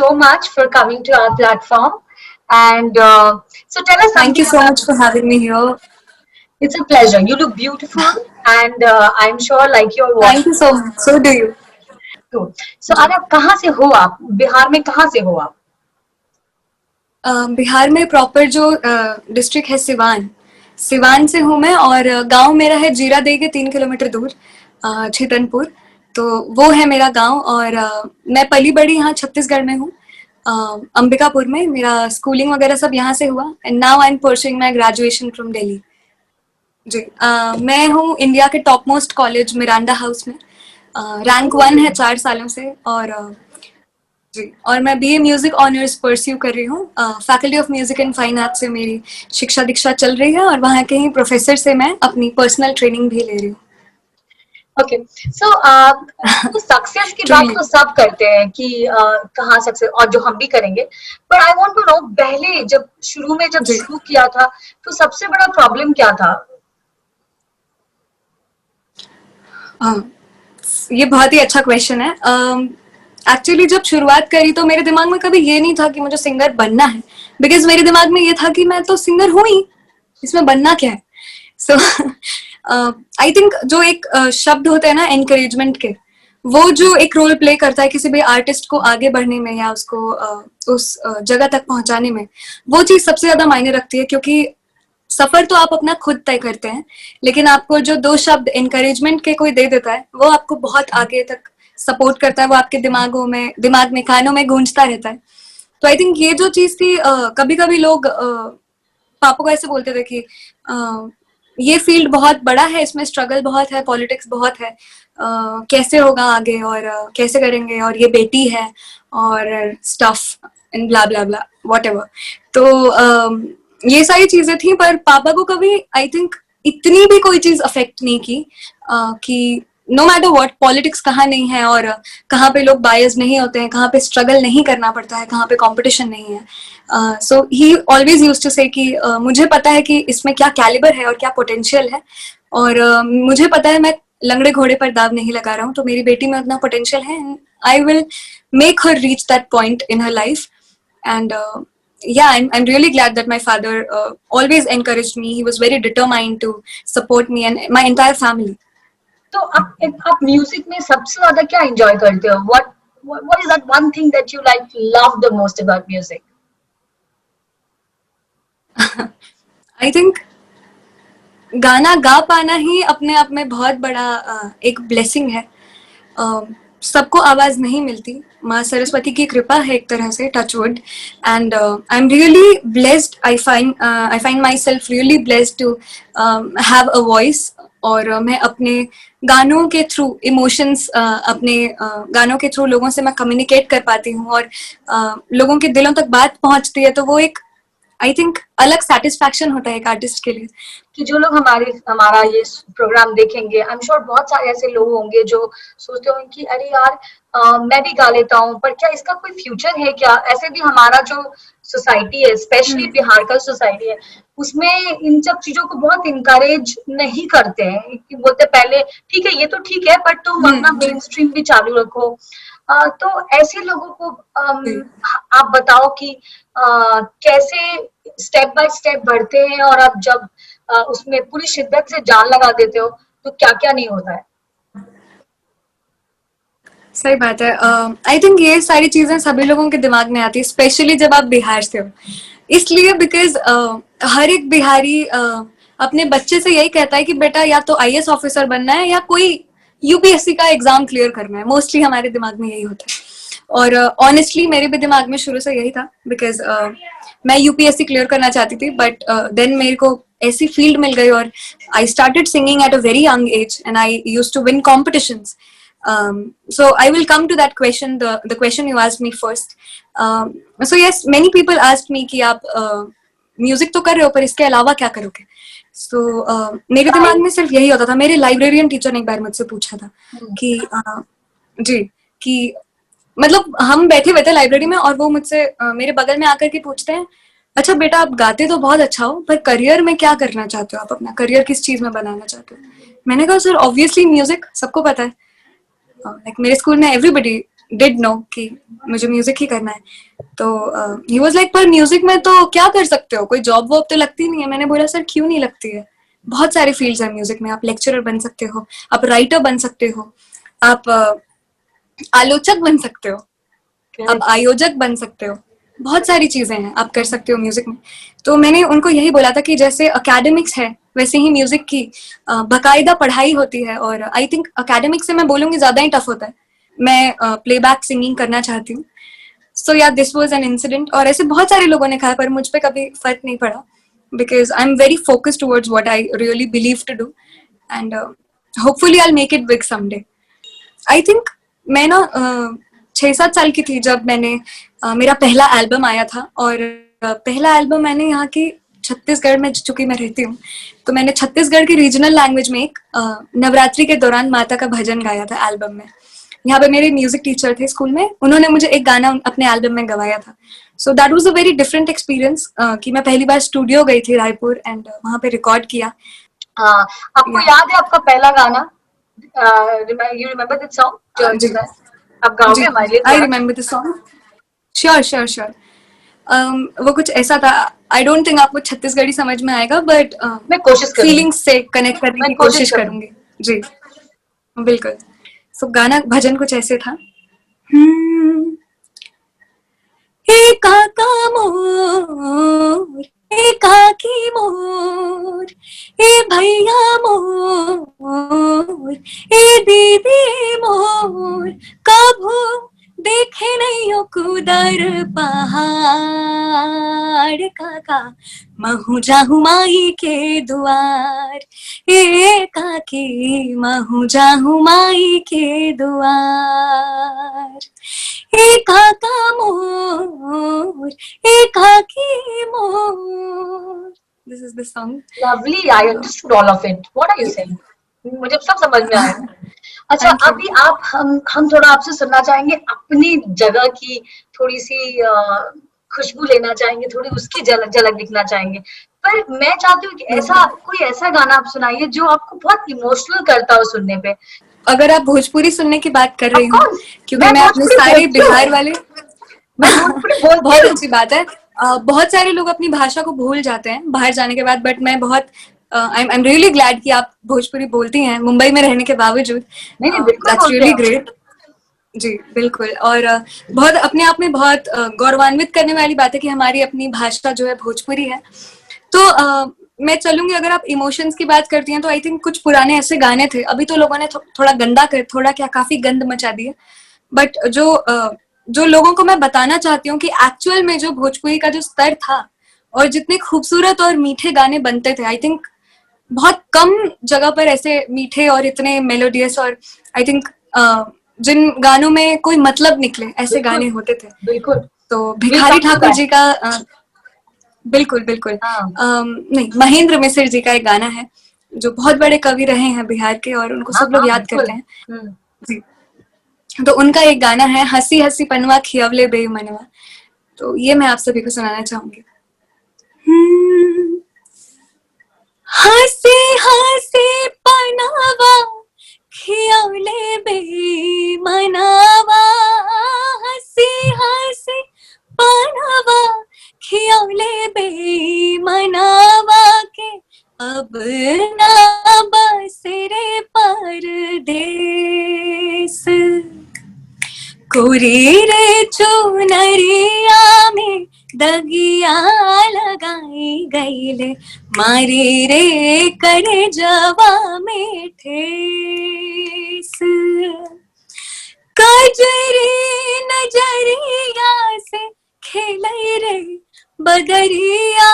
so much for coming to our platform. And so tell us Thank something you so about. much for having me here. It's a pleasure. You look beautiful, and I'm sure like you're Thank watching. you so much. So do you. Too. So Arab, कहाँ से हो आप? बिहार में कहाँ से हो आप? बिहार में प्रॉपर जो डिस्ट्रिक्ट है सिवान, सिवान से हूँ मैं और गांव मेरा है जीरादेई के 3 किलोमीटर दूर, छीतनपुर। तो वो है मेरा गांव और मैं पली बड़ी यहाँ छत्तीसगढ़ में हूँ, अंबिकापुर में। मेरा स्कूलिंग वगैरह सब यहाँ से हुआ and now I am pursuing my graduation from Delhi. जी, मैं हूँ इंडिया के top most college Miranda House में। रैंक 1 है 4 सालों से और जी, और मैं बीए म्यूजिक ऑनर्स परस्यू कर रही हूँ। Faculty of music and fine art से मेरी शिक्षा दीक्षा चल रही है और वहाँ के ही प्रोफेसर से मैं अपनी पर्सनल ट्रेनिंग भी ले रही हूँ। ओके, सो तो सक्सेस की बात ट्रूली। तो सब करते हैं कि कहाँ सक्सेस, और जो हम भी करेंगे। पर आई वांट टू नो, पहले जब शुरू में जब जी, शुरू किया था, तो सबसे बड़ा प्रॉब्लम क्या था? हाँ, ये बहुत ही अच्छा क्वेश्चन है। एक्चुअली जब शुरुआत करी तो मेरे दिमाग में कभी ये नहीं था कि मुझे सिंगर बनना है, बिकॉज मेरे दिमाग में ये था कि मैं तो सिंगर हूँ ही, इसमें बनना क्या है। सो आई थिंक जो एक शब्द होते हैं ना एनकरेजमेंट के, वो जो एक रोल प्ले करता है किसी भी आर्टिस्ट को आगे बढ़ने में या उसको उस जगह तक पहुंचाने में, वो चीज सबसे ज्यादा मायने रखती है। क्योंकि सफर तो आप अपना खुद तय करते हैं, लेकिन आपको जो 2 शब्द एनकरेजमेंट के कोई दे देता है, वो आपको बहुत आगे तक सपोर्ट करता है, वो आपके दिमाग में कानों में गूंजता रहता है। तो आई थिंक ये जो चीज थी, कभी कभी लोग पापा को ऐसे बोलते थे कि ये फील्ड बहुत बड़ा है, इसमें स्ट्रगल बहुत है, पॉलिटिक्स बहुत है, कैसे होगा आगे और कैसे करेंगे, और ये बेटी है और stuff and blah blah blah what ever. तो ये सारी चीजें थी, पर पापा को कभी आई थिंक इतनी भी कोई चीज अफेक्ट नहीं की कि नो मैटर व्हाट पॉलिटिक्स कहाँ नहीं है और कहाँ पे लोग बायस नहीं होते हैं, कहाँ पे स्ट्रगल नहीं करना पड़ता है, कहाँ पे कंपटीशन नहीं है। सो ही ऑलवेज यूज्ड टू से कि मुझे पता है कि इसमें क्या कैलिबर है और क्या पोटेंशियल है, और मुझे पता है मैं लंगड़े घोड़े पर दाव नहीं लगा रहा हूँ, तो मेरी बेटी में उतना पोटेंशियल है, आई will make her reach that point in her life. And yeah, I'm really glad that my father always encouraged me. He was very determined to support me and my entire family. तो आप music में सबसे ज्यादा क्या enjoy करते हो? What is that one thing that you like love the most about music? I think गाना गा पाना ही अपने आप में बहुत बड़ा एक ब्लेसिंग है। सबको आवाज नहीं मिलती, माँ सरस्वती की कृपा है एक तरह से, touch wood. And I am really blessed, I find myself really blessed to have a voice. और मैं अपने गानों के थ्रू इमोशंस, अपने गानों के थ्रू लोगों से मैं कम्युनिकेट कर पाती हूँ, और लोगों के दिलों तक बात पहुंचती है, तो वो एक आई थिंक अलग सेटिस्फैक्शन होता है एक आर्टिस्ट के लिए। कि जो लोग हमारा ये प्रोग्राम देखेंगे, आई एम श्योर बहुत सारे ऐसे लोग होंगे जो सोचते होंगे कि अरे यार, मैं भी गा लेता हूँ, पर क्या इसका कोई फ्यूचर है क्या? ऐसे भी हमारा जो सोसाइटी है, स्पेशली बिहार का सोसाइटी है, उसमें इन सब चीजों को बहुत इनकरेज नहीं करते हैं कि बोलते पहले ठीक है, ये तो ठीक है, पर तुम अपना जी, मेन स्ट्रीम भी चालू रखो। तो ऐसे लोगों को जी। आप बताओ कि कैसे स्टेप बाय स्टेप बढ़ते हैं, और अब जब उसमें पूरी शिद्दत से जान लगा देते हो, तो क्या क्या नहीं होता है? सही बात है। आई थिंक ये सारी चीजें सभी लोगों के दिमाग में आती है, स्पेशली जब आप बिहार से हो। इसलिए बिकॉज हर एक बिहारी अपने बच्चे से यही कहता है कि बेटा या तो आईएएस ऑफिसर बनना है या कोई यूपीएससी का एग्जाम क्लियर करना है। मोस्टली हमारे दिमाग में यही होता है, और ऑनेस्टली मेरे भी दिमाग में शुरू से यही था, बिकॉज मैं यूपीएससी क्लियर करना चाहती थी, बट देन मेरे को ऐसी फील्ड मिल गई और I started singing at a very young age and I used to win competitions. So I will come to that question, the question you asked me first. So yes, many people asked me कि आप music तो कर रहे हो, पर इसके अलावा क्या करोगे? So मेरे दिमाग में सिर्फ यही होता था। मेरे लाइब्रेरियन टीचर ने एक बार मुझसे पूछा था कि जी, कि मतलब हम बैठे हुए थे लाइब्रेरी में और वो मुझसे मेरे बगल में आकर के पूछते हैं, अच्छा बेटा आप गाते तो बहुत अच्छा हो, पर करियर में क्या करना चाहते हो? आप अपना करियर किस चीज में बनाना चाहते हो? मैंने कहा सर ऑब्वियसली म्यूजिक, सबको पता है। लाइक मेरे स्कूल में एवरीबडी डिड नो कि मुझे म्यूजिक ही करना है। तो ही वाज लाइक, पर म्यूजिक में तो क्या कर सकते हो, कोई जॉब वॉब तो लगती नहीं है। मैंने बोला सर क्यों नहीं लगती है, बहुत सारे फील्ड्स हैं म्यूजिक में। आप लेक्चरर बन सकते हो, आप राइटर बन सकते हो, आप आलोचक बन सकते हो, आप करेक्ट। आयोजक बन सकते हो, बहुत सारी चीजें हैं आप कर सकते हो म्यूजिक में। तो मैंने उनको यही बोला था कि जैसे अकेडमिक्स है वैसे ही म्यूजिक की बाकायदा पढ़ाई होती है, और आई थिंक अकेडमिक्स से मैं बोलूंगी ज्यादा ही टफ होता है। मैं प्लेबैक सिंगिंग करना चाहती हूँ। सो या दिस वाज एन इंसिडेंट, और ऐसे बहुत सारे लोगों ने कहा, पर मुझ पर कभी फर्क नहीं पड़ा, because I am very focused towards what I really believe to do, and hopefully I will make it big someday. I think मैं ना 6-7 साल की थी जब मैंने मेरा पहला एल्बम आया था, और पहला एल्बम मैंने यहाँ की छत्तीसगढ़ में, चूंकि मैं रहती हूँ, तो मैंने छत्तीसगढ़ की रीजनल लैंग्वेज में एक नवरात्रि के दौरान माता का भजन गाया था एल्बम में। यहाँ पे मेरे म्यूजिक टीचर थे स्कूल में, उन्होंने मुझे एक गाना अपने एल्बम में गवाया था। So that was a very different experience कि मैं पहली बार स्टूडियो गई थी रायपुर, एंड वहाँ पे रिकॉर्ड किया। हाँ, आपको या याद है आपका पहला गाना? यू रिमेम्बर दैट सॉन्ग जो जी जिसमें आप जी, गाओगे हमारे लिए आई थोड़ा? Remember the song. Sure sure sure. वो कुछ ऐसा था, आई डोंट थिंक आपको छत्तीसगढ़ी समझ में आएगा, बट मैं कोशिश करूंगी। फीलिंग्स से कनेक्ट करने मैं की कोशिश कोशिश करूंगी। करूंगी। जी बिल्कुल। सो गाना भजन कुछ ऐसे था। हम्म, हे काका मोर, हे काकी मोर, हे भैया मोर, हे दीदी मोर, कभू देखे नहीं हो कुदर पहाड़ काका, महू जाहू माई के दुआर, हे काकी महू जाहू माई के दुआर, हे काका मोर, हे काकी मोर। This is the song. Lovely, I understood all of it. What are you saying? मुझे सब समझ में आया। अच्छा, थैंक यू। अभी आप हम थोड़ा आपसे सुनना चाहेंगे अपनी जगह की थोड़ी सी खुशबू लेना चाहेंगे, थोड़ी उसकी झलक झलक दिखना चाहेंगे। पर मैं चाहती हूँ कि ऐसा कोई ऐसा गाना आप सुनाइए जो आपको बहुत इमोशनल करता हो सुनने पे। अगर आप भोजपुरी सुनने की बात कर ऑफ रही हूँ, कोर्स, क्योंकि मैं मैं अपने भोजपुरी सारे बोलती हूँ। बिहार वाले मैं भोजपुरी बोलती बहुत हूँ। अच्छी बात है। बहुत सारे लोग अपनी भाषा को भूल जाते हैं बाहर जाने के बाद, बट मैं बहुत आई एम रियली ग्लैड कि आप भोजपुरी बोलती हैं मुंबई में रहने के बावजूद। नहीं नहीं, बिल्कुल दैट्स बोलते हैं रियली हम। ग्रेट। जी बिल्कुल। और बहुत अपने आप में बहुत गौरवान्वित करने वाली बात है कि हमारी अपनी भाषा जो है भोजपुरी है। तो मैं चलूंगी, अगर आप इमोशंस की बात करती हैं तो आई थिंक कुछ पुराने ऐसे गाने थे, अभी तो लोगों ने थोड़ा गंदा कर, थोड़ा क्या काफी गंद मचा दिया, बट जो लोगों को मैं बताना चाहती हूँ कि एक्चुअल में जो भोजपुरी का जो स्तर था और जितने खूबसूरत और मीठे गाने बनते थे, आई थिंक बहुत कम जगह पर ऐसे मीठे और इतने मेलोडियस और आई थिंक जिन गानों में कोई मतलब निकले ऐसे बिल्कुल गाने होते थे। बिल्कुल। तो विल भिखारी कम टू ठाकुर दैट। जी का बिल्कुल बिल्कुल। हाँ नहीं, महेंद्र मिश्र जी का एक गाना है जो बहुत बड़े कवि रहे हैं बिहार के, और उनको हाँ सब लोग हाँ, याद बिल्कुल। करते हैं। जी, तो उनका एक गाना है हंसी हंसी पनवा खियवले बेमनवा, तो ये मैं आप सभी को सुनाना चाहूंगी। हंसी हंसी पनवा खियवले बेमनवा, हंसी हंसी पनवा खियवले बेमनवा के, अब ना बसरे परदेस, कोरी रे चुनरिया में दगिया लगाई गईले, मारी रे करे जवा में ठेस, कजरी नजरिया से खेलई रे बदरिया,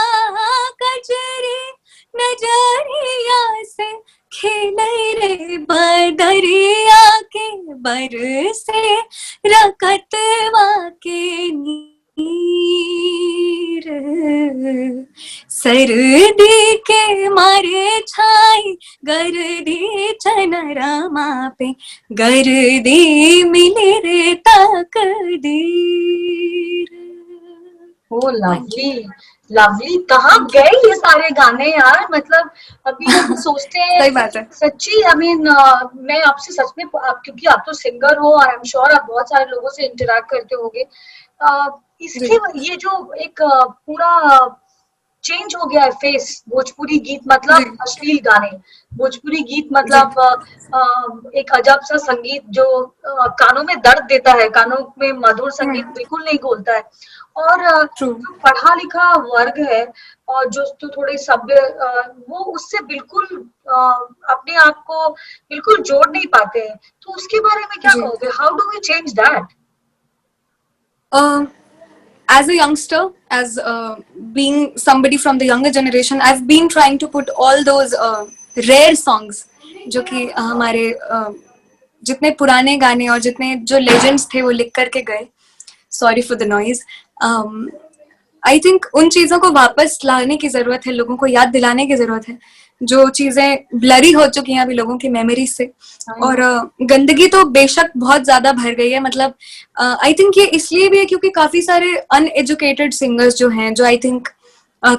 कजरी नजरिया से खेलई रे बदरिया के, बरसे रकतवा के नीर, सर्दी के मारे छाई गर्दी चनरमा पे, गर्दी मिले रे तकदीर। ओ थैंक यू। लवली। लवली, कहाँ गए ये सारे गाने यार, मतलब अभी हम सोचते हैं सही बात है। सच्ची, आई मीन मैं आपसे सच में क्योंकि आप तो सिंगर हो, आई एम श्योर आप बहुत सारे लोगों से इंटरेक्ट करते होगे, जी इसके ये जो एक पूरा चेंज हो गया है फेस, भोजपुरी गीत जी मतलब अश्लील गाने, भोजपुरी गीत जी मतलब एक अजब सा संगीत जो कानों में दर्द देता है, कानों में मधुर संगीत बिल्कुल नहीं घोलता है। और ट्रू। जो पढ़ा लिखा वर्ग है और जो तो थोड़े सभ्य, वो उससे बिल्कुल अपने आप को बिल्कुल जोड़ नहीं पाते हैं, तो उसके बारे में क्या जी। कहोगे, how do we change that? As a youngster, as being somebody from the younger generation, I've been trying to put all those rare songs जो कि हमारे जितने पुराने गाने और जितने जो लेजेंड्स थे वो लिख करके गए, sorry for the noise, I think उन चीजों को वापस लाने की जरूरत है, लोगों को याद दिलाने की जरूरत है, जो चीजें ब्लरी हो चुकी हैं अभी लोगों की मेमोरी से। और गंदगी तो बेशक बहुत ज्यादा भर गई है, मतलब आई थिंक ये इसलिए भी है क्योंकि काफी सारे अनएजुकेटेड सिंगर्स जो हैं, जो आई थिंक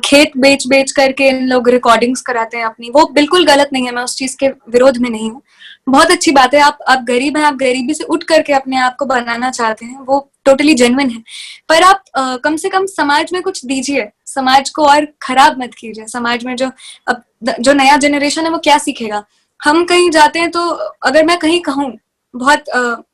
खेत बेच बेच करके इन लोग रिकॉर्डिंग्स कराते हैं अपनी, वो बिल्कुल गलत नहीं है, मैं उस चीज के विरोध में नहीं हूँ, बहुत अच्छी बात है, आप गरीब हैं, आप गरीबी से उठ करके अपने आप को बनाना चाहते हैं, वो टोटली जेन्युइन है, पर आप कम से कम समाज में कुछ दीजिए, समाज को और खराब मत कीजिए, समाज में जो अब जो नया जनरेशन है वो क्या सीखेगा। हम कहीं जाते हैं तो अगर मैं कहीं कहूँ, बहुत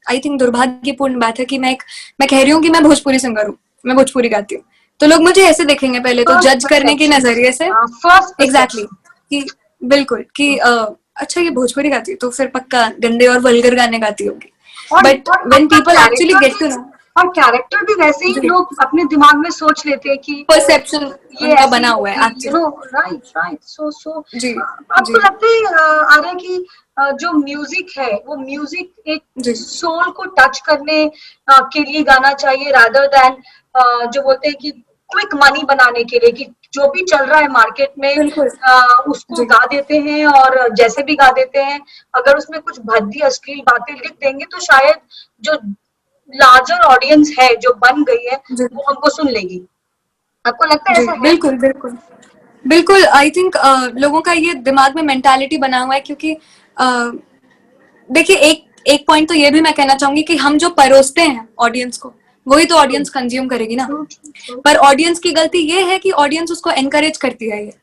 आई थिंक दुर्भाग्यपूर्ण बात है कि मैं कह रही हूँ कि मैं भोजपुरी सिंगर हूँ, मैं भोजपुरी गाती हूँ, तो लोग मुझे ऐसे देखेंगे पहले तो फर्स्ट जज करने के परसेप्शन, नजरिए से। First exactly perception. कि बिल्कुल कि अच्छा ये भोजपुरी गाती है तो फिर पक्का गंदे और वल्गर गाने गाती होगी, बट और व्हेन आपका पीपल एक्चुअली कैरेक्टर गेट भी, टू नो। और कैरेक्टर भी वैसे ही जी। लोग अपने दिमाग में सोच लेते हैं कि परसेप्शन ये उनका ऐसी बना हुआ है होगी, एक्चुअली। राइट राइट, सो जी आपको जी लगता है आर्या कि जो म्यूजिक है वो म्यूजिक एक जी सोल को टच करने के लिए गाना चाहिए, रादर देन जो बोलते हैं कि क्विक मनी बनाने के लिए, कि जो भी चल रहा है मार्केट में बिल्कुल। उसको जी गा देते हैं और जैसे भी गा देते हैं, अगर उसमें कुछ भद्दी अश्लील बातें लिख देंगे तो शायद जो लार्जर ऑडियंस है जो बन गई है जी वो हमको सुन लेगी। आपको लगता है जी ऐसा है? बिल्कुल बिल्कुल बिल्कुल। आई थिंक लोगों का ये दिमाग में मेंटालिटी बना हुआ है क्योंकि देखिए एक एक पॉइंट तो ये भी मैं कहना चाहूंगी कि हम जो परोसते हैं ऑडियंस को, वही तो ट्रू ऑडियंस कंज्यूम करेगी ना। True true true. पर ऑडियंस की गलती ये है कि ऑडियंस उसको एनकरेज करती है, ये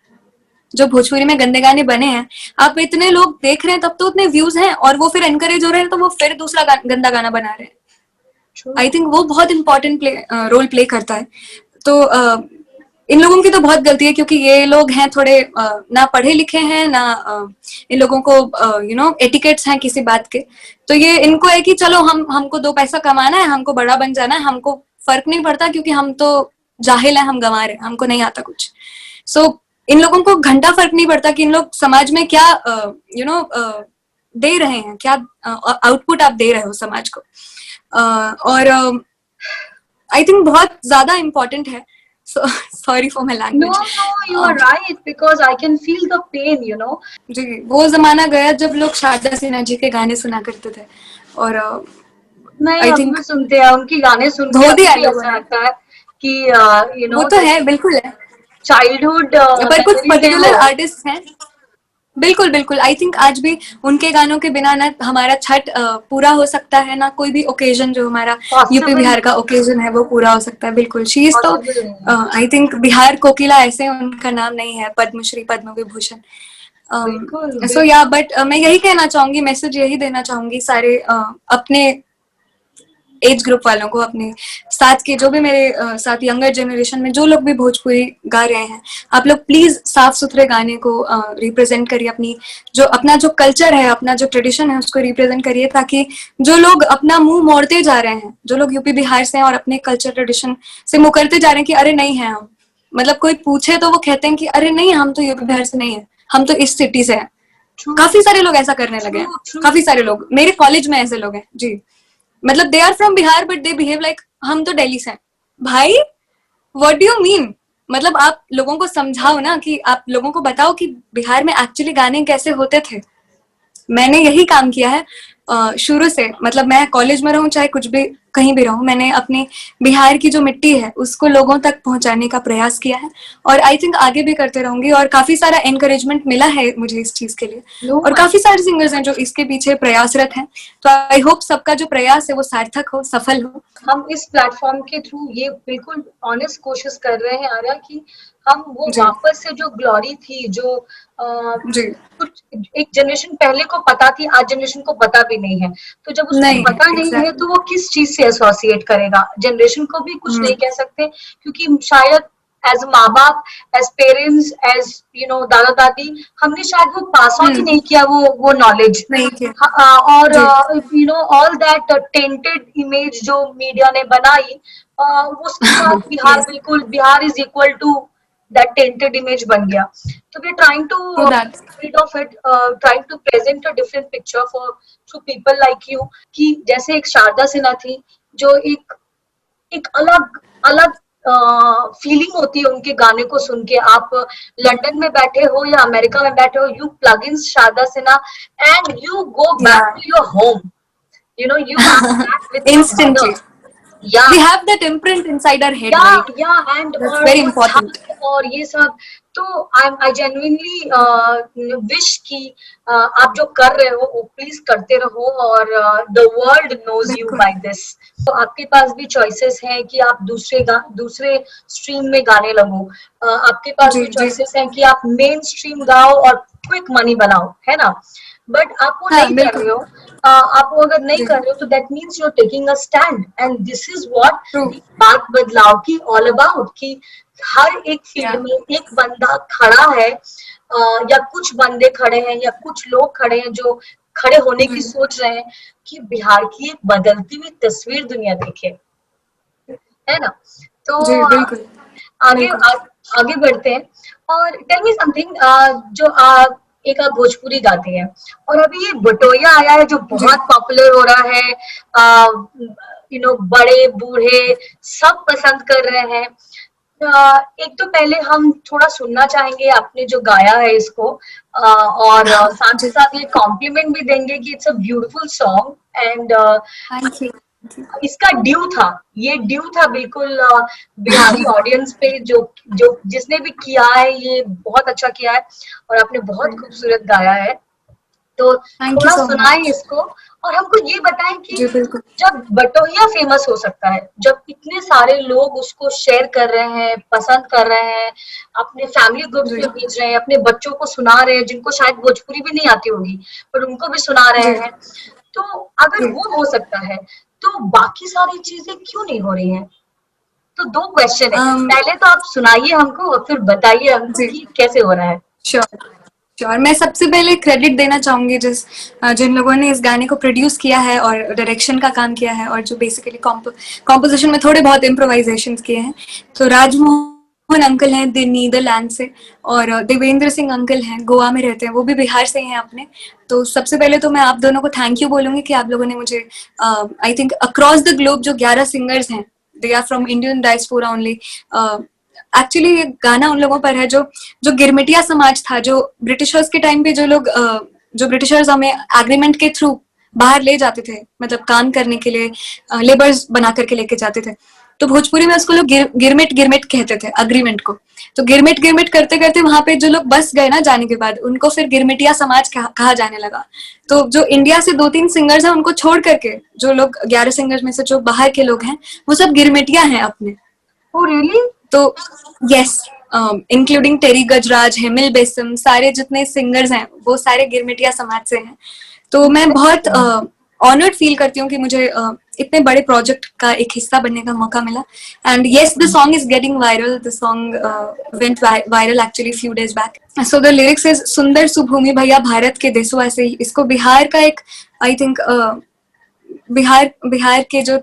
जो भोजपुरी में गंदे गाने बने हैं, आप इतने लोग देख रहे हैं तब तो उतने व्यूज हैं और वो फिर एनकरेज हो रहे हैं तो वो फिर दूसरा गंदा गाना बना रहे हैं। आई थिंक वो बहुत इंपॉर्टेंट रोल प्ले करता है। तो इन लोगों की तो बहुत गलती है क्योंकि ये लोग हैं थोड़े ना पढ़े लिखे हैं ना इन लोगों को एटिकेट्स हैं किसी बात के, तो ये इनको है कि चलो हमको दो पैसा कमाना है, हमको बड़ा बन जाना है, हमको फर्क नहीं पड़ता क्योंकि हम तो जाहिल है, हम गंवार हैं, हमको नहीं आता कुछ। सो इन लोगों को घंटा फर्क नहीं पड़ता कि इन लोग समाज में क्या दे रहे हैं, क्या आउटपुट आप दे रहे हो समाज को। और आई थिंक बहुत ज्यादा इम्पोर्टेंट है। Sorry for my No, language. no, you are right because I can feel the pain. जी वो जमाना गया जब लोग शारदा सिन्हा जी के गाने सुना करते थे, और नहीं, आई अभी थिंक भी सुनते हैं उनके गाने, सुन के धो अभी दिया भी लोगों ऐसा ने। लगता है कि वो तो है, जैसे बिल्कुल है, चाइल्डहुड पर कुछ मेमोरीज है पर्टिकुलर वो। आर्टिस्ट हैं। बिल्कुल बिल्कुल। आई थिंक आज भी उनके गानों के बिना ना हमारा छठ पूरा हो सकता है, ना कोई भी ओकेजन जो हमारा यूपी पॉसिबल बिहार का नहीं है, ओकेजन है वो पूरा हो सकता है। बिल्कुल शी इज तो पॉसिबल नहीं है। आई थिंक बिहार कोकिला ऐसे उनका नाम नहीं है, पद्मश्री पद्म विभूषण। बिल्कुल सो या बिल्कुल। बट मैं यही कहना चाहूंगी, मैसेज यही देना चाहूंगी सारे अपने एज ग्रुप वालों को, अपने साथ के जो भी मेरे साथ यंगर जनरेशन में जो लोग भी भोजपुरी गा रहे हैं, आप लोग प्लीज साफ सुथरे गाने को रिप्रेजेंट करिए, अपनी जो अपना जो कल्चर है, अपना जो ट्रेडिशन है उसको रिप्रेजेंट करिए, ताकि जो लोग अपना मुंह मोड़ते जा रहे हैं, जो लोग यूपी बिहार से हैं और अपने कल्चर ट्रेडिशन से मुकरते जा रहे हैं कि अरे नहीं है हम, मतलब कोई पूछे तो वो कहते हैं कि अरे नहीं हम तो यूपी बिहार से नहीं है, हम तो इस सिटी से हैं। ट्रू काफी सारे लोग ऐसा करने लगे ट्रू हैं, ट्रू। काफी सारे लोग मेरे कॉलेज में ऐसे लोग हैं जी, मतलब they are from Bihar but they behave like हम तो दिल्ली से हैं। भाई व्हाट डू यू मीन, मतलब आप लोगों को समझाओ ना, कि आप लोगों को बताओ कि बिहार में एक्चुअली गाने कैसे होते थे। मैंने यही काम किया है शुरू से, मतलब मैं कॉलेज में रहूं चाहे कुछ भी कहीं भी रहूं, मैंने अपनी बिहार की जो मिट्टी है उसको लोगों तक पहुंचाने का प्रयास किया है और आई थिंक आगे भी करते रहूंगी। और काफी सारा एनकरेजमेंट मिला है मुझे इस चीज के लिए नो, और काफी सारे सिंगर्स हैं जो इसके पीछे प्रयासरत हैं। तो आई होप सबका जो प्रयास है वो सार्थक हो, सफल हो। हम इस प्लेटफॉर्म के थ्रू ये बिल्कुल ऑनेस्ट कोशिश कर रहे हैं आर्या कि हम वो जी वापस से जो ग्लोरी थी, जो जी। कुछ एक जनरेशन पहले को पता थी, आज जनरेशन को पता भी नहीं है। तो जब उसको नहीं है पता नहीं है एग्जैक्टली। तो वो किस चीज से एसोसिएट करेगा? जनरेशन को भी कुछ नहीं हम्म। कह सकते, क्योंकि शायद एज माँ बाप, एज पेरेंट्स, एज दादा दादी, हमने शायद वो पास ऑन ही हम्म। नहीं किया वो नॉलेज। नहीं किया। और जी ऑल दैट टेंटेड इमेज जो मीडिया ने बनाई, उसके साथ बिहार, यस बिल्कुल Bihar is equal to that tainted image बन गया। तो we trying to true that. rid of it, trying to present a different picture for to people like you, कि जैसे एक शारदा सिन्हा थी, जो एक एक अलग अलग फीलिंग होती है उनके गाने को सुन के। आप लंदन में बैठे हो या अमेरिका में बैठे हो, you plug in Sharda Sinha and you go या back to your home, you are back with your mother. instantly Yeah, we have that imprint inside our head, या right? या एंड That's और very वो important. छत और ये सब। तो आई जेन्युइनली विश कि आप जो कर रहे हो वो प्लीज करते रहो, और द वर्ल्ड नोज यू बिल्कुल। By this. तो आपके पास भी चॉइसेस हैं कि आप दूसरे स्ट्रीम में गाने लगो। आपके पास जी भी जी। चॉइसेस हैं कि आप मेन स्ट्रीम गाओ और क्विक मनी बनाओ, है ना? बट आप वो हाँ नहीं कर बिल्कुल। रहे हो। आप वो अगर नहीं जी कर रहे हो तो that means you are taking a stand, and this is what true. बात बदलाव की ऑल अबाउट, कि हर एक या फील्ड में एक बंदा खड़ा है, या कुछ बंदे खड़े हैं या कुछ लोग खड़े हैं जो खड़े होने की जी सोच रहे हैं कि बिहार की एक बदलती हुई तस्वीर दुनिया देखे, है ना? तो जी बिल्कुल आगे बिल्कुल। आगे बढ़ते हैं। और टेल मी समथिंग, जो एक आप भोजपुरी गाती हैं, और अभी ये बटोया आया है जो जी बहुत पॉपुलर हो रहा है, बड़े बूढ़े सब पसंद कर रहे हैं। एक तो पहले हम थोड़ा सुनना चाहेंगे आपने जो गाया है इसको, और साथ ही जी। साथ ये कॉम्प्लीमेंट भी देंगे कि it's a beautiful song, and thank you. इसका ड्यू था, ये ड्यू था बिल्कुल बिहारी ऑडियंस पे, जो जो जिसने भी किया है ये बहुत अच्छा किया है, और आपने बहुत खूबसूरत गाया है। तो थैंक यू थोड़ा सो सुनाएं मच। इसको, और हमको ये बताएं कि जी बिल्कुल। जब बटोहिया फेमस हो सकता है, जब इतने सारे लोग उसको शेयर कर रहे हैं, पसंद कर रहे हैं, अपने फैमिली ग्रुप्स जी में भेज रहे हैं, अपने बच्चों को सुना रहे हैं जिनको शायद भोजपुरी भी नहीं आती होगी, पर उनको भी सुना रहे जी हैं। तो अगर जी। वो हो सकता है तो बाकी सारी चीजें क्यों नहीं हो रही हैं? तो दो क्वेश्चन है, um, पहले तो आप सुनाइए हमको और फिर बताइए हमको जी कि कैसे हो रहा है। Sure sure. मैं सबसे पहले क्रेडिट देना चाहूंगी जिन लोगों ने इस गाने को प्रोड्यूस किया है और डायरेक्शन का काम किया है और जो बेसिकली कॉम्पोजिशन में थोड़े बहुत इम्प्रोवाइजेशन किए हैं। तो राजमोहन अंकल हैं नीदरलैंड से, और देवेंद्र सिंह अंकल हैं, गोवा में रहते हैं, वो भी बिहार से ही हैं अपने। तो सबसे पहले तो मैं आप दोनों को थैंक यू बोलूंगी कि आप लोगों ने मुझे I think across the globe जो 11 सिंगर्स हैं, they are from Indian diaspora only. Actually ये गाना उन लोगों पर है जो जो गिरमिटिया समाज था, जो ब्रिटिशर्स के टाइम पे जो लोग जो ब्रिटिशर्स हमें एग्रीमेंट के थ्रू बाहर ले जाते थे, मतलब काम करने के लिए लेबर्स बना करके लेके जाते थे। तो भोजपुरी में उसको लोग गिरमिट गिरमिट कहते थे अग्रीमेंट को। तो गिरमिट गिरमिट करते करते वहां पे जो लोग बस गए ना जाने के बाद, उनको फिर गिरमिटिया समाज कहा जाने लगा। तो जो इंडिया से 2-3 सिंगर्स हैं उनको छोड़ करके जो लोग 11 सिंगर्स में से जो बाहर के लोग हैं वो सब गिरमिटिया हैं अपने। Oh really? तो यस, इंक्लूडिंग टेरी गजराज, हेमिल बेसम, सारे जितने सिंगर्स हैं वो सारे गिरमिटिया समाज से हैं। तो मैं बहुत ऑनर्ड फील करती हूँ कि मुझे इतने बड़े प्रोजेक्ट का एक हिस्सा बनने का मौका मिला। And yes, the song is getting viral. The song went viral actually few days back. So the lyrics is, सुंदर सुभूमि भैया भारत के देशों ऐसे ही। इसको बिहार का एक आई थिंक बिहार के जो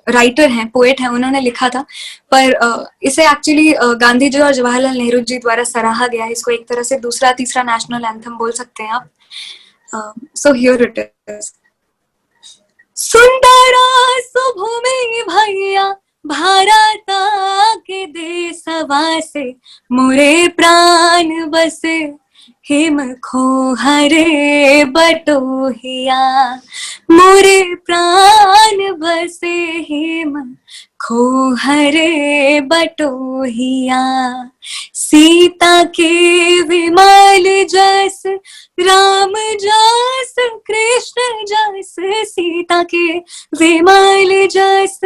राइटर हैं, पोएट हैं, उन्होंने लिखा था। पर इसे एक्चुअली गांधी जी और जवाहरलाल नेहरू जी द्वारा सराहा गया है। इसको एक तरह से दूसरा तीसरा नेशनल एंथम बोल सकते हैं आप। So here it is. सुंदरा सुभूमि भैया भारत के देशवा से, मोरे प्राण बसे हेम खो हरे बटोहिया, मोरे प्राण बसे हेम खो हरे बटोहिया। सीता के विमल जस राम जस कृष्ण जस, सीता के विमल जस,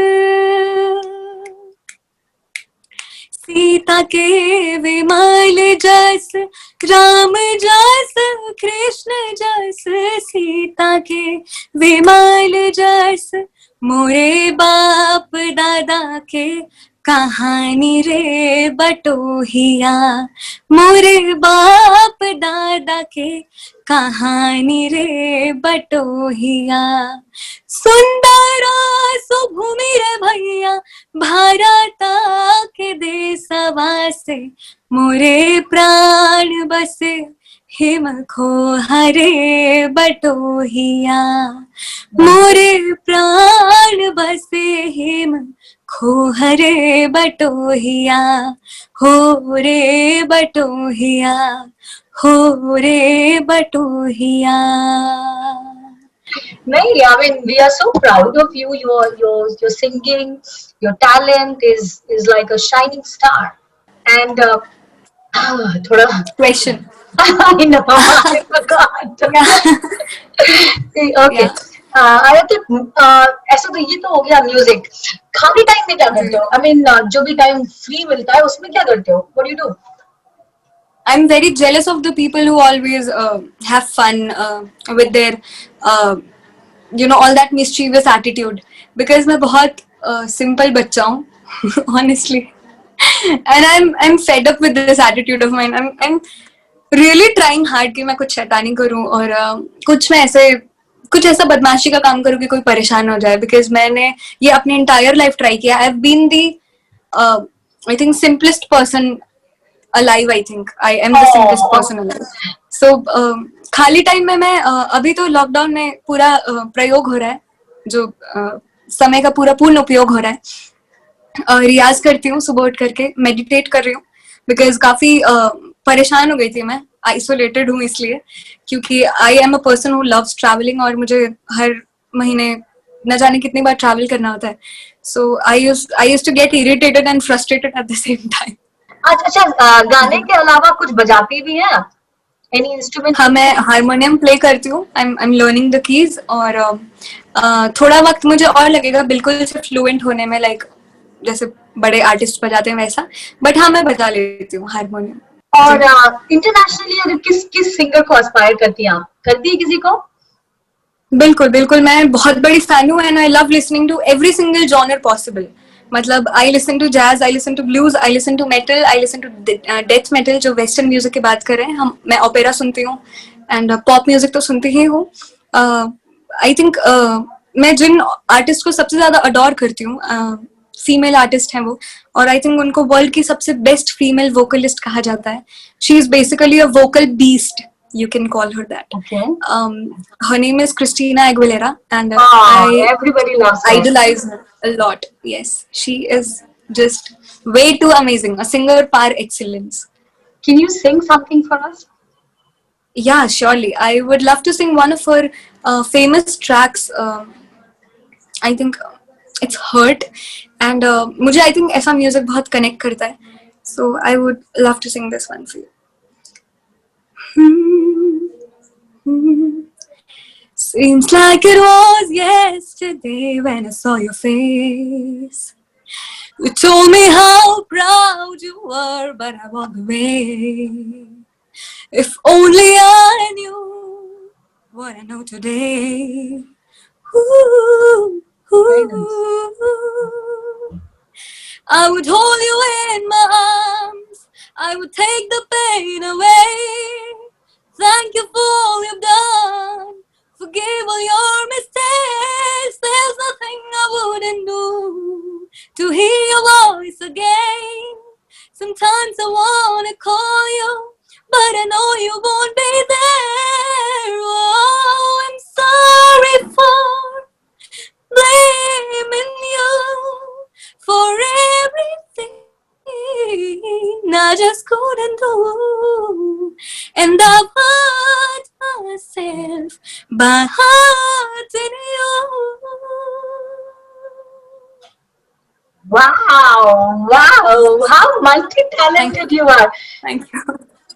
सीता के विमल जस राम जस कृष्ण जस, सीता के विमल जस मोरे बाप दादा के कहानी रे बटोहिया, मोरे बाप दादा के कहानी रे बटोहिया। सुंदरा सुभूमि रे भैया, भारता के देशवा से मोरे प्राण बसे हेम खो हरे बटोहिया, मोरे प्राण बसे हेम खो हरे बटोहिया, हो रे बटोहिया, हो रे बटोहिया। nahi, I mean, we are so proud of you. Your singing, your talent is like a shining star. And thoda Question. I know, I forgot. Yeah. Okay, Yeah. आरती, ऐसा तो ये तो हो गया म्यूजिक। खाली टाइम में क्या करते हो? आई मीन, जो भी टाइम फ्री मिलता है उसमें क्या करते हो? What do you do? I'm very jealous of the people who always have fun with their, uh, all that mischievous attitude. Because मैं बहुत simple बच्चा हूँ, honestly. And I'm fed up with this attitude of mine. I'm really trying hard कि मैं कुछ शैतानी करूँ और कुछ ऐसा बदमाशी का काम करूँ कि कोई परेशान हो जाए। Because मैंने ये अपनी entire life try किया। I've been the I think simplest person alive. I think I am the simplest person alive. So खाली टाइम में मैं अभी तो लॉकडाउन में पूरा प्रयोग हो रहा है, जो समय का पूरा पूर्ण उपयोग हो रहा है। रियाज करती हूँ, सुबह उठ करके मेडिटेट कर रही हूँ। बिकॉज काफी परेशान हो गई थी मैं, आइसोलेटेड हूँ इसलिए, क्योंकि I am a person who loves travelling और मुझे हर महीने न जाने कितनी बार ट्रैवल करना होता है। So I used to get irritated and frustrated at the same time. अच्छा, गाने के अलावा कुछ बजाती भी हैं आप? Any instrument? हाँ, मैं हारमोनियम प्ले करती हूँ। I am learning the keys और थोड़ा वक्त मुझे और लगेगा बिल्कुल से फ्लुएंट होने में, लाइक जैसे बड़े आर्टिस्ट बजाते हैं वैसा। बट हाँ, मैं बजा लेती हूँ हारमोनियम। और इंटरनेशनली अगर किस किस सिंगर को एस्पायर करती हैं आप? करती है किसी को? बिल्कुल बिल्कुल, मैं बहुत बड़ी फैन हूँ and I love listening to every single genre possible. मतलब I listen to jazz, I listen to blues, I listen to metal, I listen to death metal जो वेस्टर्न म्यूजिक की बात कर रहे हैं हम। मैं ओपेरा सुनती हूँ एंड पॉप म्यूजिक तो सुनती ही हूँ। आई थिंक मैं जिन आर्टिस्ट को सबसे ज्यादा अडोर करती हूँ, फीमेल आर्टिस्ट हैं वो, और आई थिंक उनको वर्ल्ड की सबसे बेस्ट फीमेल वोकलिस्ट कहा जाता है। She is basically a vocal beast, you can call her that. Okay. Her name is Christina Aguilera, and Everybody loves her. idolize her a lot. Yes, she is just way too amazing, a singer par excellence. Can you sing something for us? Yeah, surely. I would love to sing one of her famous tracks. I think it's Hurt, and मुझे I think ऐसा music बहुत connect करता है. So I would love to sing this one for you. Seems like it was yesterday when I saw your face. You told me how proud you were, but I walked away. If only I knew what I know today. Ooh, ooh. I would hold you in my arms. I would take the pain away. Thank you for all you've done. Forgive all your mistakes. There's nothing I wouldn't do to hear your voice again. Sometimes I wanna call you, but I know you won't be there. Oh, I'm sorry for blaming you for everything I just couldn't do. And myself by heart in you. Wow, wow, how Thank you. multi-talented you are. Thank you.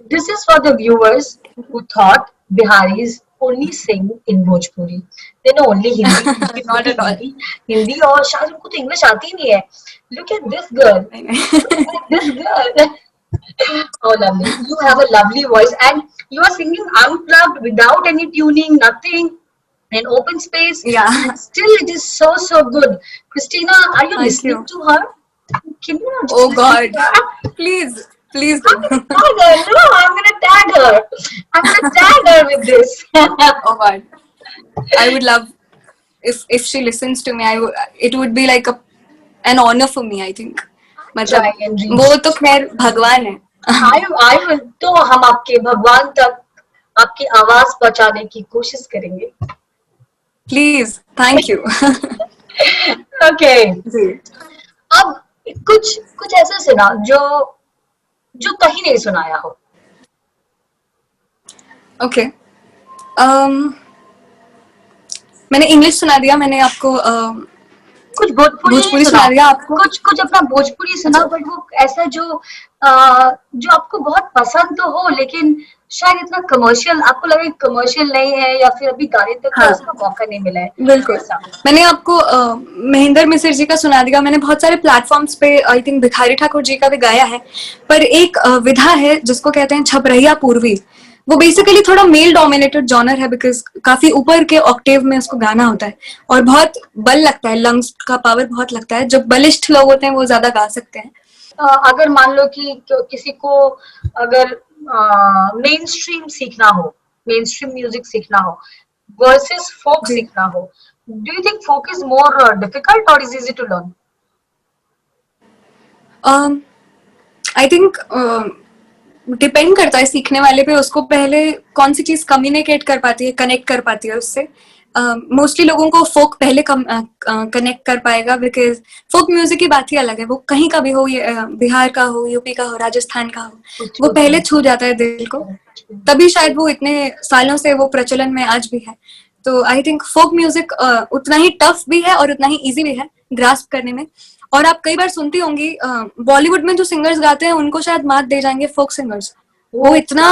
This is for the viewers who thought Biharis only sing in Bhojpuri. They know only Hindi, टूटी Not फूटी at all. Hindi, Hindi और शायद उनको तो English आती ही नहीं है. Look at this girl. Look at this girl. Oh, lovely. You have a lovely voice and you are singing unplugged without any tuning, nothing, in open space. Yeah. And still, it is so, so good. Christina, are you Thank listening you. to her? Can you not just Oh listen God. to her? Please, please I'm do. gonna tag her. No, I'm gonna tag her. I'm gonna tag her with this. Oh God. I would love if she listens to me. It would be like an honor for me, I think. मतलब Try and reach. वो तो खैर भगवान है. I will. तो हम आपके भगवान तक आपकी आवाज पहुंचाने की कोशिश करेंगे. Please, thank you. Okay. जी. अब कुछ कुछ ऐसा सुना जो जो कहीं नहीं सुनाया हो. Okay. मैंने इंग्लिश सुना दिया. मैंने आपको कुछ भोजपुरी नहीं भोजपुरी सुना. सुना दिया आपको. कुछ कुछ अपना भोजपुरी सुना, अच्छा. बट वो ऐसा जो आपको बहुत पसंद तो हो लेकिन शायद इतना कमर्शियल आपको लगे कमर्शियल नहीं है या फिर अभी गाने तक का हाँ. उसका मौका नहीं मिला है. बिल्कुल. ऐसा. मैंने आपको महेंद्र मिश्र जी का सुना दिया. मैंने बहुत सारे प्लेटफॉर्म्स पे आई थिंक भिखारी ठाकुर जी का भी गाया है. पर एक विधा है जिसको कहते हैं छपरैया पूर्वी. वो बेसिकली थोड़ा मेल डोमिनेटेड जॉनर है बिकॉज काफी ऊपर के ऑक्टेव में उसको गाना होता है और बहुत बल लगता है. लंग्स का पावर बहुत लगता है. जो बलिष्ठ लोग होते हैं वो ज्यादा गा सकते हैं. अगर मान लो कि किसी को अगर मेन स्ट्रीम सीखना हो, मेन स्ट्रीम म्यूजिक सीखना हो वर्सेस फोक जी. सीखना हो, do you think folk is more difficult or is easy to learn? I think depend करता है सीखने वाले पे. उसको पहले कौन सी चीज कम्युनिकेट कर पाती है, कनेक्ट कर पाती है उससे. मोस्टली लोगों को फोक पहले कनेक्ट कर पाएगा बिकॉज फोक म्यूजिक की बात ही अलग है. वो कहीं का भी हो, ये बिहार का हो, यूपी का हो, राजस्थान का हो, वो पहले छू जाता है दिल को. तभी शायद वो इतने सालों से वो प्रचलन में आज भी है. तो आई थिंक फोक म्यूजिक उतना ही टफ भी है और उतना ही इजी भी है ग्रास्प करने में. और आप कई बार सुनती होंगी बॉलीवुड में जो सिंगर्स गाते हैं उनको शायद मात दे जाएंगे फोक सिंगर्स. वो इतना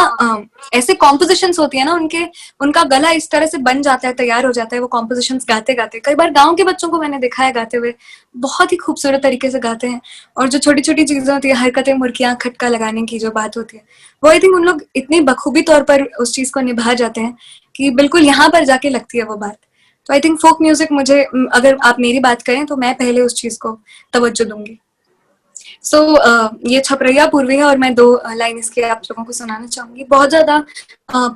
ऐसे कॉम्पोजिशंस होती है ना उनके, उनका गला इस तरह से बन जाता है, तैयार हो जाता है वो कॉम्पोजिशंस गाते गाते. कई बार गांव के बच्चों को मैंने देखा है गाते हुए, बहुत ही खूबसूरत तरीके से गाते हैं. और जो छोटी छोटी चीजें होती है, हरकतें, मुर्कियां, खटका लगाने की जो बात होती है, वो आई थिंक उन लोग इतनी बखूबी तौर पर उस चीज को निभा जाते हैं कि बिल्कुल यहाँ पर जाके लगती है वो बात. तो आई थिंक फोक म्यूजिक मुझे, अगर आप मेरी बात करें तो मैं पहले उस चीज को तवज्जो दूंगी. सो ये छपरैया पूर्वी है और मैं 2 लाइन इसके आप लोगों को सुनाना चाहूंगी. बहुत ज्यादा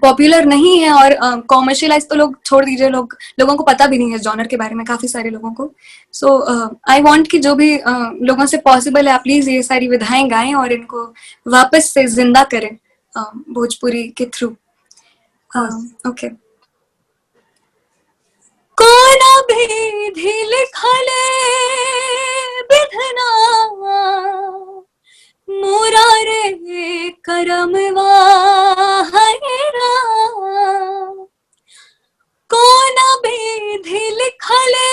पॉपुलर नहीं है और कॉमर्शियलाइज तो लोग छोड़ दीजिए, लोगों को पता भी नहीं है जॉनर के बारे में, काफी सारे लोगों को. सो आई वांट कि जो भी लोगों से पॉसिबल है आप प्लीज ये सारी विधाएं गाएं और इनको वापस से जिंदा करें भोजपुरी के थ्रू. ओके. कोना भेदी लिखले बिधना मोरा रे करमवा हरा. कोना भेदी लिखले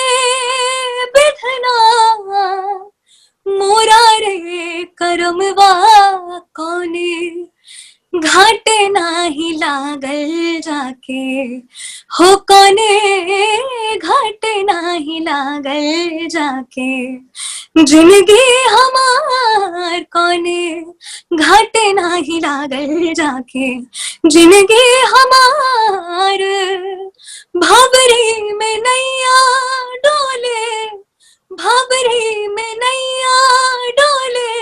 बिधना मोरा रे करमवा कोने घाटे नाही लागल जाके हो. कोने घाटे नाही लागल जाके जिंदगी हमार. कोने घाटे नाही लागल जाके जिंदगी हमार. भावरे में नैया डोले, भावरे में नैया डोले,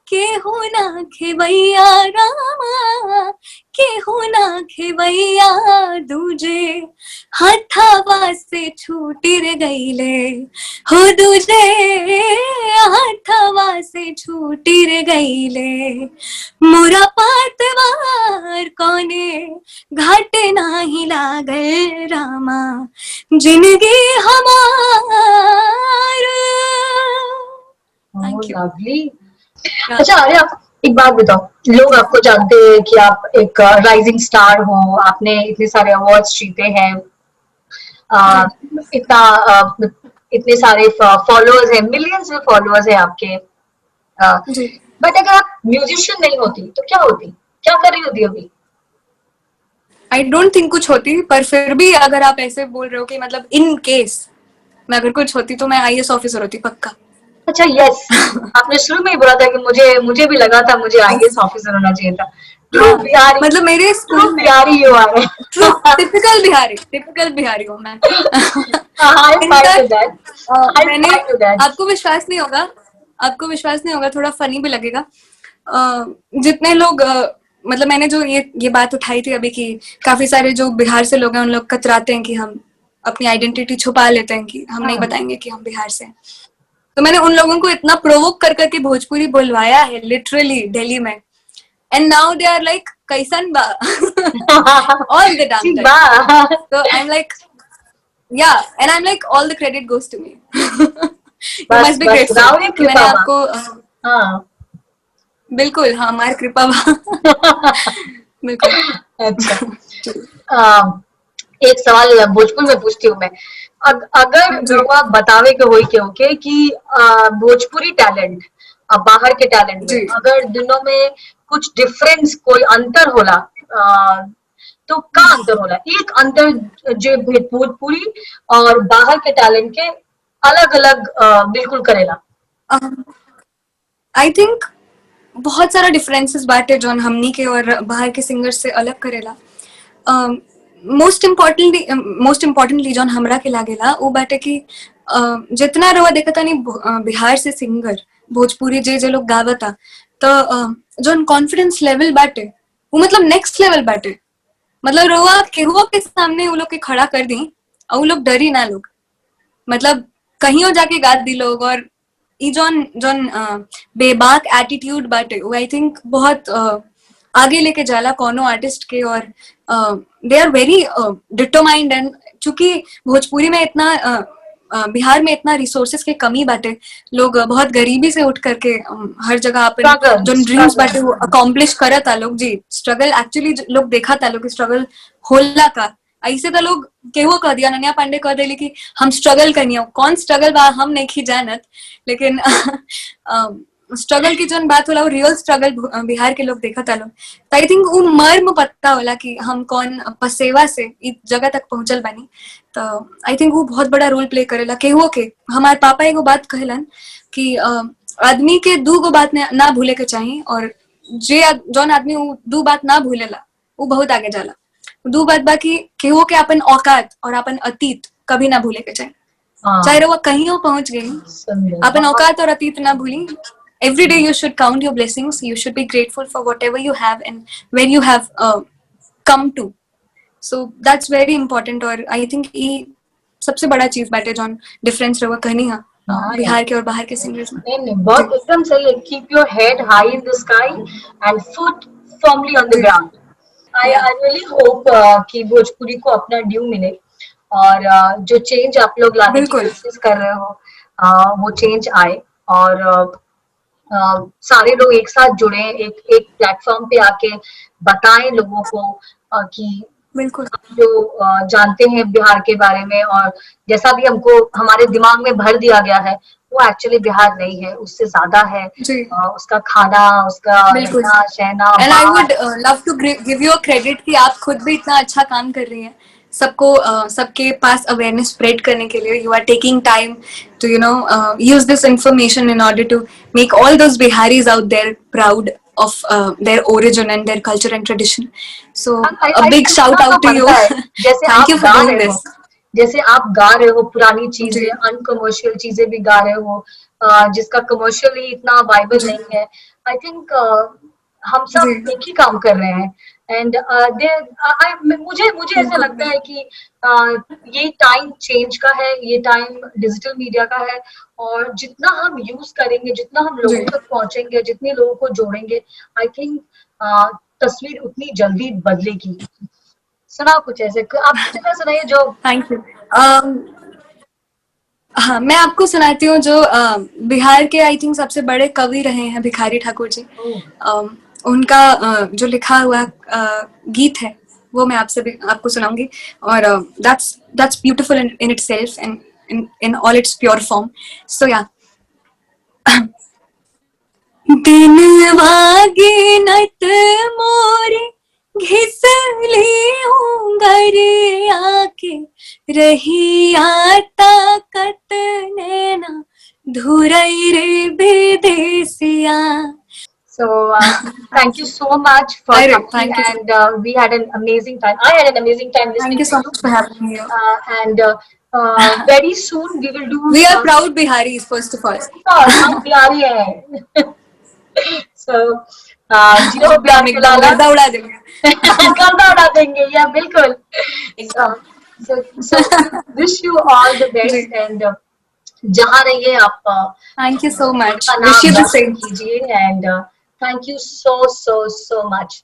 केहू ना खेवैया रामा, केहू ना खेवैया दूजे हाथावा से छूटी रे गईले हो. दूजे हाथावा से छूटी रे गईले मोरा पातवार. कोने घाटे नाही लागल रामा जिंदगी हमार. Oh, thank you. lovely. अच्छा आर्या, एक बात बताओ, लोग आपको जानते हैं कि आप एक राइजिंग स्टार हो, आपने इतने सारे अवार्ड्स जीते हैं, जी अ, इतना इतने सारे फॉलोअर्स हैं, मिलियंस में फॉलोअर्स हैं आपके। जी बट अगर आप म्यूजिशियन नहीं होती तो क्या होती, क्या कर रही होती अभी? आई डोंट थिंक कुछ होती, पर फिर भी अगर आप ऐसे बोल रहे हो कि मतलब इन केस मैं अगर कुछ होती तो मैं आईएएस ऑफिसर होती पक्का। अच्छा, यस, आपने शुरू में ही बोला था कि मुझे भी लगा था मुझे आईएएस ऑफिसर होना चाहिए था। ट्रू हाँ बिहारी, मतलब मेरे ट्रू स्कूल में Bihari you are. True typical Bihari हूँ मैं। I am fine with in fact that, I am मैंने, फाइन विद दैट। आपको विश्वास नहीं होगा, आपको विश्वास नहीं होगा, थोड़ा फनी भी लगेगा। जितने लोग मतलब मैंने जो ये बात उठाई थी अभी कि काफी सारे जो बिहार से लोग हैं उन लोग कतराते हैं कि हम अपनी आइडेंटिटी छुपा लेते हैं कि हम नहीं हाँ, बताएंगे कि हम बिहार से हैं। तो मैंने उन लोगों को इतना प्रोवोक कर करके भोजपुरी बुलवाया है लिटरली दिल्ली में, and now they are like कैसन बा all the damn ठीक time. बा। So I'm like, yeah, and I'm like, all the credit goes to me. You बस must be बस grateful रावरी कि मैंने कृपा बा। आपको हाँ। बिल्कुल हाँ हमारी कृपा बिल्कुल। अच्छा, एक सवाल भोजपुर में पूछती हूँ मैं। अगर जी रउआ बतावे के होई के कि भोजपुरी टैलेंट और बाहर के टैलेंट में जी अगर दोनों में कुछ डिफरेंस, कोई अंतर होला, तो का अंतर होला? एक अंतर जो भोजपुरी और बाहर के टैलेंट के अलग अलग बिल्कुल करेला। आई थिंक बहुत सारा डिफरेंसेस बाटे जौन हमनी के और बाहर के सिंगर से अलग करेला। मोस्ट इम्पोर्टेंटली जौन हमरा के लागेला वो बाटे कि जितना रवा देखता नहीं बिहार से सिंगर भोजपुरी जे जे लोग गावता, तो जौन कॉन्फिडेंस लेवल बाटे वो मतलब नेक्स्ट लेवल बाटे। मतलब रवा केहुआ के सामने वो लोग के खड़ा कर दी और वो लोग डरी ना लोग, मतलब कहीं जाके गा दी लोग। और ई जौन जौन बेबाक एटीट्यूड बाटे वो आई थिंक बहुत आगे लेके जाला कोनो आर्टिस्ट के। और they are very determined, and चूंकि भोजपुरी में इतना बिहार में इतना रिसोर्सेस के कमी बाटे, लोग बहुत गरीबी से उठ करके हर जगह अपन स्ट्रगल जो ड्रीम्स स्ट्रगल। बाटे वो अकॉम्प्लिश करता लोग। जी स्ट्रगल एक्चुअली लोग देखा था लोग स्ट्रगल होला का। ऐसे तो लोग केहू कह दिया, अनन्या पांडे कह दिली कि हम स्ट्रगल करनी हो, कौन स्ट्रगल बा हम नहीं की जानत, लेकिन स्ट्रगल की जो बात होला वो रियल स्ट्रगल बिहार के लोग देखा था लोग। तो आई थिंक वो मर्म पता होला कि हम कौन पसेवा से इस जगह तक पहुंचल बानी। तो आई थिंक वो बहुत बड़ा रोल प्ले करेला केहू के। हमारे पापा एगो बात कहलन कि आदमी के दू गो बात ना भूले के चाहिए, और जे जौन आदमी वो दू बात ना भूलेला वो बहुत आगे जाला। दू बात बाकी केहू के अपन औकात और अपन अतीत कभी ना भूले के चाहिए, चाहे हाँ, वो कहीं पहुंच गई, सुंदर अपन बहुत। औकात और अतीत ना भूली। Every day you should count your blessings. You should be grateful for whatever you have and where you have come to. So that's very important. और I think ये सबसे बड़ा चीज बाटे जॉन डिफरेंस रहा कहनी है हाँ यार, बिहार के और बाहर के सिंगर्स में। नहीं नहीं, जी बहुत एकदम सही है। Keep your head high in the sky and foot firmly on the जी ग्राउंड। आई या आई रियली होप कि भोजपुरी को अपना ड्यू मिले, और जो चेंज आप लोग लाने की बिल्कुल कोशिश कर रहे हो, वो चेंज आए। और सारे लोग एक साथ जुड़े, एक एक प्लेटफॉर्म पे आके बताएं लोगों को कि बिल्कुल जो जानते हैं बिहार के बारे में, और जैसा भी हमको हमारे दिमाग में भर दिया गया है वो एक्चुअली बिहार नहीं है, उससे ज्यादा है। जी उसका खाना, उसका बिल्कुल। रहना सहना, एंड आई बात। Would love to give you a credit कि आप खुद भी इतना अच्छा काम कर रही हैं सबको सबके पास अवेयरनेस स्प्रेड करने के लिए। You are taking time to use this information in order to make all those Biharis out there proud of their origin and their culture and tradition. So a I big think shout इतना तो out to you. बनता है। जैसे Thank आप you for गा doing रहे हो, this. जैसे आप गा रहे हो पुरानी चीजें, जी अनकमर्शियल चीजें भी गा रहे हो, जिसका कमर्शियली इतना वाइबल जी नहीं है। आई थिंक हम जी सब एक ही काम कर रहे हैं। एंड मुझे मुझे ऐसा बिल्कुल लगता है कि ये टाइम चेंज का है, ये टाइम डिजिटल मीडिया का है। और जितना हम यूज करेंगे, जितना हम जी लोगों तक पहुंचेंगे, जितने लोगों को जोड़ेंगे, आई थिंक तस्वीर उतनी जल्दी बदलेगी। सुनाओ कुछ ऐसे, आप कुछ ऐसा सुनाइए जो। Thank you. हाँ, मैं आपको सुनाती हूँ जो बिहार के आई थिंक सबसे बड़े कवि रहे हैं भिखारी ठाकुर जी। उनका जो लिखा हुआ गीत है वो मैं आपसे भी आपको सुनाऊंगी, और that's beautiful in itself and in all its pure form. So yeah, दिन वागिनत मोरे घिसली हूँ घर आके, रही आता कत नैना धुरई रे बेदेसिया। So thank you so much for coming, Thank you. and we had an amazing time. I had an amazing time Thank listening you to so you. much for having me here. And very soon we will do. We are proud Biharis, first of all. हम बिहारी हैं. So जियो हम प्यार एकदम दुलाला. गर्दा उड़ा देंगे. गर्दा उड़ा देंगे. Yeah, बिल्कुल. So wish you all the best, ji. and जहाँ रहिए आप Thank you so much. का Wish you नाम the रोशन same. कीजिए, and thank you so much.